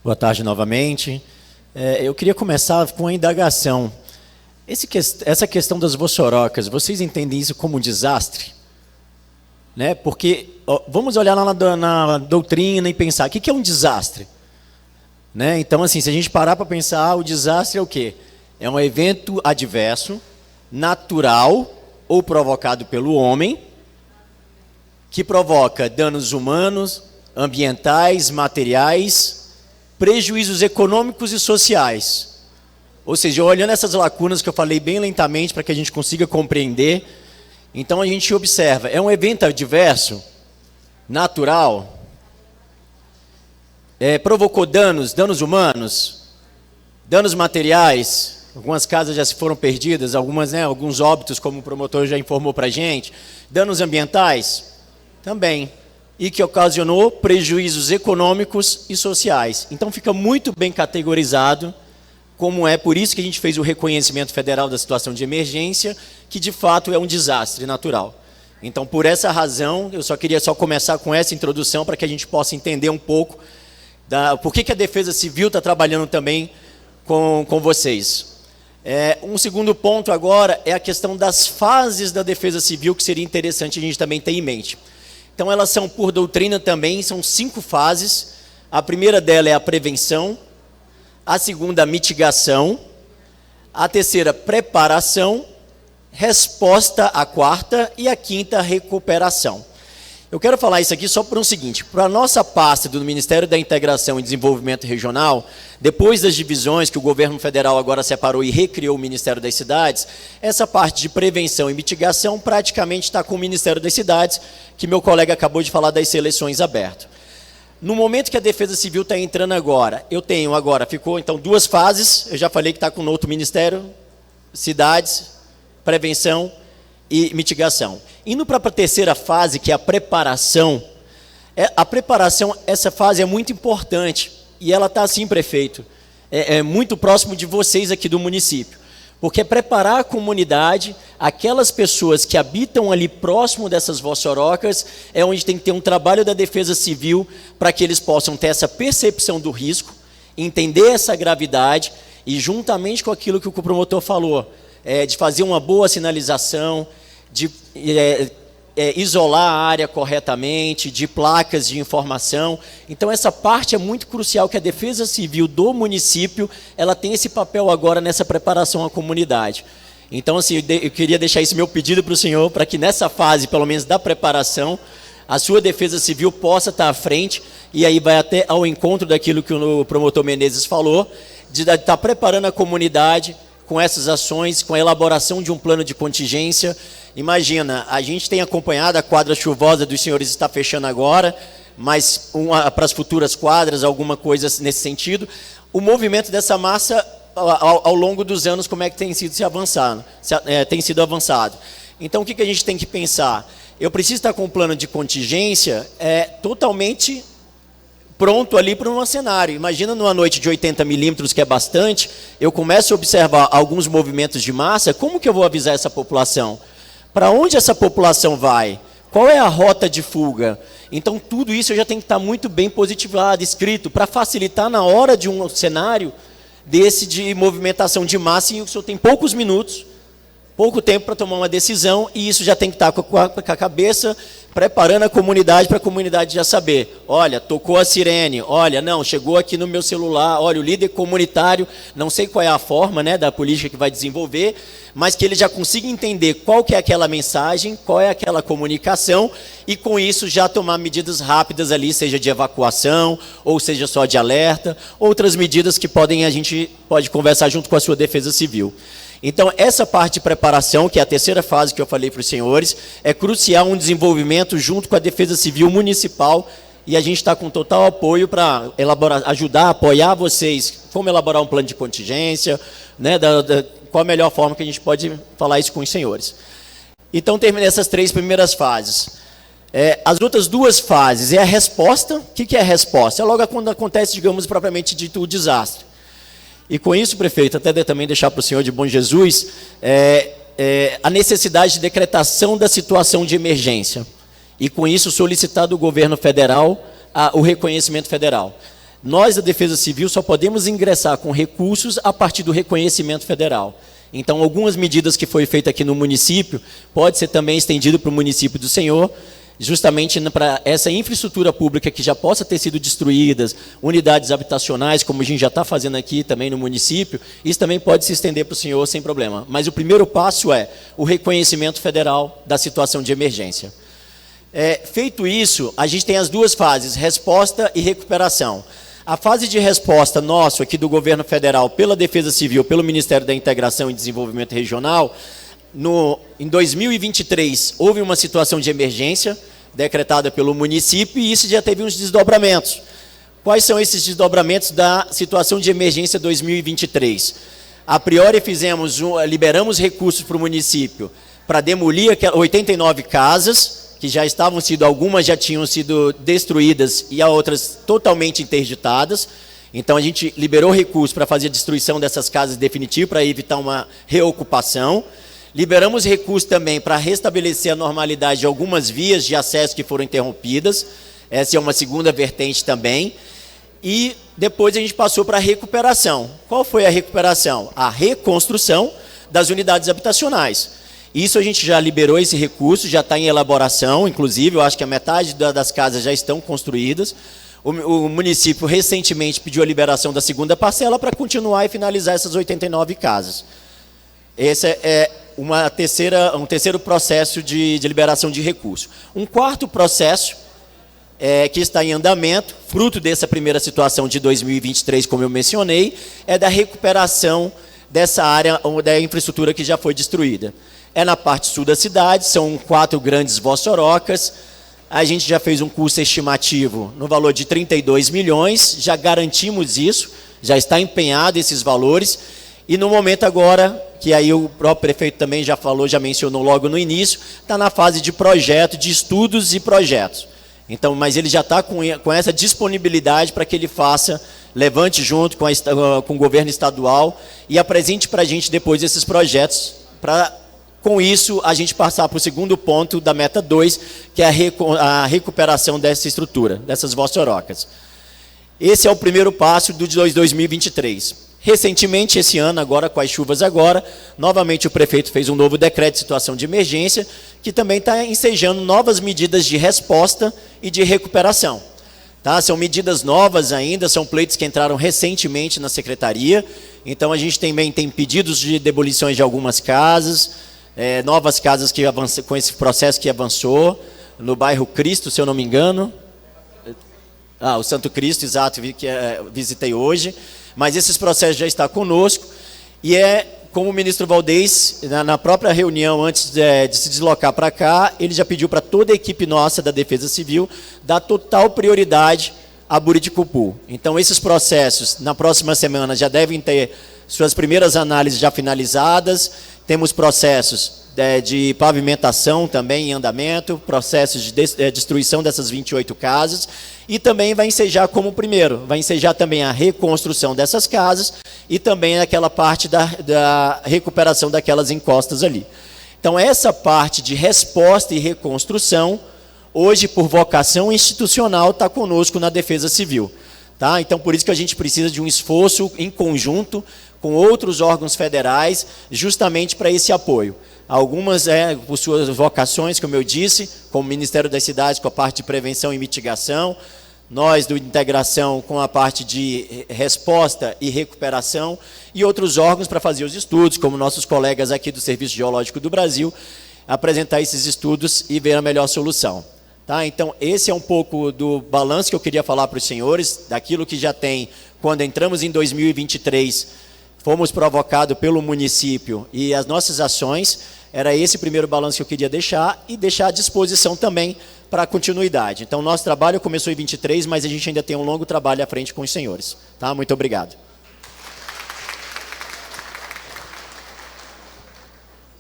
Boa tarde novamente. Eu queria começar com a indagação. Essa questão das vossorocas, vocês entendem isso como um desastre? Né? Porque vamos olhar lá na doutrina e pensar, o que é um desastre? Né? Então, assim, se a gente parar para pensar, o desastre é o quê? É um evento adverso, natural ou provocado pelo homem, que provoca danos humanos, ambientais, materiais, prejuízos econômicos e sociais. Ou seja, olhando essas lacunas que eu falei bem lentamente para que a gente consiga compreender, então a gente observa, é um evento adverso, natural, provocou danos humanos, danos materiais, algumas casas já se foram perdidas, alguns óbitos, como o promotor já informou para a gente, danos ambientais, também, e que ocasionou prejuízos econômicos e sociais. Então fica muito bem categorizado, como é por isso que a gente fez o reconhecimento federal da situação de emergência, que de fato é um desastre natural. Então, por essa razão, eu queria começar com essa introdução para que a gente possa entender um pouco por que a Defesa Civil está trabalhando também com vocês. Um segundo ponto agora é a questão das fases da Defesa Civil, que seria interessante a gente também ter em mente. Então, elas são, por doutrina também, são 5 fases. A primeira dela é a prevenção, a segunda, a mitigação, a terceira, preparação, resposta, a quarta, e a quinta, recuperação. Eu quero falar isso aqui só por um seguinte, para a nossa pasta do Ministério da Integração e Desenvolvimento Regional, depois das divisões que o governo federal agora separou e recriou o Ministério das Cidades, essa parte de prevenção e mitigação praticamente está com o Ministério das Cidades, que meu colega acabou de falar das seleções abertas. No momento que a Defesa Civil está entrando agora, ficou então 2 fases, eu já falei que está com outro Ministério, Cidades, Prevenção e Mitigação. Indo para a terceira fase, que é a preparação, essa fase é muito importante, e ela está assim, prefeito, muito próximo de vocês aqui do município, porque é preparar a comunidade, aquelas pessoas que habitam ali próximo dessas vossorocas, é onde tem que ter um trabalho da Defesa Civil para que eles possam ter essa percepção do risco, entender essa gravidade e, juntamente com aquilo que o promotor falou, de fazer uma boa sinalização, de isolar a área corretamente, de placas de informação. Então, essa parte é muito crucial, que a Defesa Civil do município, ela tem esse papel agora nessa preparação à comunidade. Então, assim, eu queria deixar esse meu pedido para o senhor, para que nessa fase, pelo menos da preparação, a sua Defesa Civil possa estar à frente, e aí vai até ao encontro daquilo que o promotor Menezes falou, de estar preparando a comunidade com essas ações, com a elaboração de um plano de contingência. Imagina, a gente tem acompanhado a quadra chuvosa dos senhores, está fechando agora, mas para as futuras quadras, alguma coisa nesse sentido. O movimento dessa massa, ao longo dos anos, como é que tem sido avançado. Então, o que a gente tem que pensar? Eu preciso estar com um plano de contingência totalmente pronto ali para um cenário. Imagina numa noite de 80 milímetros, que é bastante, eu começo a observar alguns movimentos de massa, como que eu vou avisar essa população? Para onde essa população vai? Qual é a rota de fuga? Então, tudo isso eu já tenho que estar muito bem positivado, escrito, para facilitar na hora de um cenário desse de movimentação de massa, em que o senhor tem poucos minutos, pouco tempo para tomar uma decisão, e isso já tem que estar com a cabeça, preparando a comunidade, para a comunidade já saber, olha, tocou a sirene, olha, não, chegou aqui no meu celular, olha, o líder comunitário, não sei qual é a forma, né, da política que vai desenvolver, mas que ele já consiga entender qual que é aquela mensagem, qual é aquela comunicação, e com isso já tomar medidas rápidas ali, seja de evacuação, ou seja só de alerta, outras medidas que a gente pode conversar junto com a sua Defesa Civil. Então, essa parte de preparação, que é a terceira fase que eu falei para os senhores, é crucial um desenvolvimento junto com a Defesa Civil Municipal, e a gente está com total apoio para ajudar, apoiar vocês, como elaborar um plano de contingência, né, qual a melhor forma que a gente pode falar isso com os senhores. Então, terminei essas 3 primeiras fases. As outras 2 fases é a resposta. O que é a resposta? É logo quando acontece, digamos, propriamente dito, o desastre. E com isso, prefeito, até também deixar para o senhor de Bom Jesus, a necessidade de decretação da situação de emergência. E com isso solicitar do governo federal o reconhecimento federal. Nós, da Defesa Civil, só podemos ingressar com recursos a partir do reconhecimento federal. Então, algumas medidas que foi feita aqui no município, pode ser também estendido para o município do Senhor, justamente para essa infraestrutura pública que já possa ter sido destruídas, unidades habitacionais, como a gente já está fazendo aqui também no município, isso também pode se estender para o senhor sem problema. Mas o primeiro passo é o reconhecimento federal da situação de emergência. Feito isso, a gente tem as duas fases, resposta e recuperação. A fase de resposta nosso aqui do governo federal, pela Defesa Civil, pelo Ministério da Integração e Desenvolvimento Regional, em 2023, houve uma situação de emergência decretada pelo município e isso já teve uns desdobramentos. Quais são esses desdobramentos da situação de emergência 2023? A priori liberamos recursos para o município para demolir 89 casas, que já estavam algumas já tinham sido destruídas e outras totalmente interditadas. Então a gente liberou recursos para fazer a destruição dessas casas definitiva, para evitar uma reocupação. Liberamos recursos também para restabelecer a normalidade de algumas vias de acesso que foram interrompidas. Essa é uma segunda vertente também. E depois a gente passou para a recuperação. Qual foi a recuperação? A reconstrução das unidades habitacionais. Isso a gente já liberou esse recurso, já está em elaboração, inclusive, eu acho que a metade das casas já estão construídas. O município recentemente pediu a liberação da segunda parcela para continuar e finalizar essas 89 casas. Esse é um terceiro processo de liberação de recurso. Um quarto processo que está em andamento, fruto dessa primeira situação de 2023, como eu mencionei, é da recuperação dessa área da infraestrutura que já foi destruída. É na parte sul da cidade, são 4 grandes vossorocas. A gente já fez um custo estimativo no valor de 32 milhões, já garantimos isso, já está empenhado esses valores. E no momento agora, que aí o próprio prefeito também já falou, já mencionou logo no início, está na fase de projeto, de estudos e projetos. Então, mas ele já está com essa disponibilidade para que ele faça, levante junto com o governo estadual e apresente para a gente depois esses projetos, para, com isso, a gente passar para o segundo ponto da meta 2, que é a recuperação dessa estrutura, dessas vossorocas. Esse é o primeiro passo do 2023. Recentemente, esse ano, agora com as chuvas agora, novamente o prefeito fez um novo decreto de situação de emergência, que também está ensejando novas medidas de resposta e de recuperação. Tá? São medidas novas ainda, são pleitos que entraram recentemente na secretaria, então a gente também tem pedidos de demolições de algumas casas, novas casas que avançam, com esse processo que avançou, no bairro Cristo, se eu não me engano. O Santo Cristo, exato, que visitei hoje. Mas esses processos já estão conosco e como o ministro Valdez, na própria reunião, antes de se deslocar para cá, ele já pediu para toda a equipe nossa da Defesa Civil dar total prioridade a Buriticupu. Então, esses processos, na próxima semana, já devem ter suas primeiras análises já finalizadas. Temos processos de pavimentação também em andamento, processos de destruição dessas 28 casas, e também vai ensejar como primeiro, vai ensejar também a reconstrução dessas casas e também aquela parte da recuperação daquelas encostas ali. Então, essa parte de resposta e reconstrução, hoje, por vocação institucional, está conosco na Defesa Civil. Tá? Então, por isso que a gente precisa de um esforço em conjunto com outros órgãos federais, justamente para esse apoio. Algumas por suas vocações, como eu disse, como o Ministério das Cidades, com a parte de prevenção e mitigação, nós do Integração com a parte de resposta e recuperação, e outros órgãos para fazer os estudos, como nossos colegas aqui do Serviço Geológico do Brasil, apresentar esses estudos e ver a melhor solução. Tá? Então, esse é um pouco do balanço que eu queria falar para os senhores, daquilo que já tem, quando entramos em 2023, fomos provocados pelo município e as nossas ações, era esse primeiro balanço que eu queria deixar e deixar à disposição também para a continuidade. Então, nosso trabalho começou em 23, mas a gente ainda tem um longo trabalho à frente com os senhores. Tá? Muito obrigado.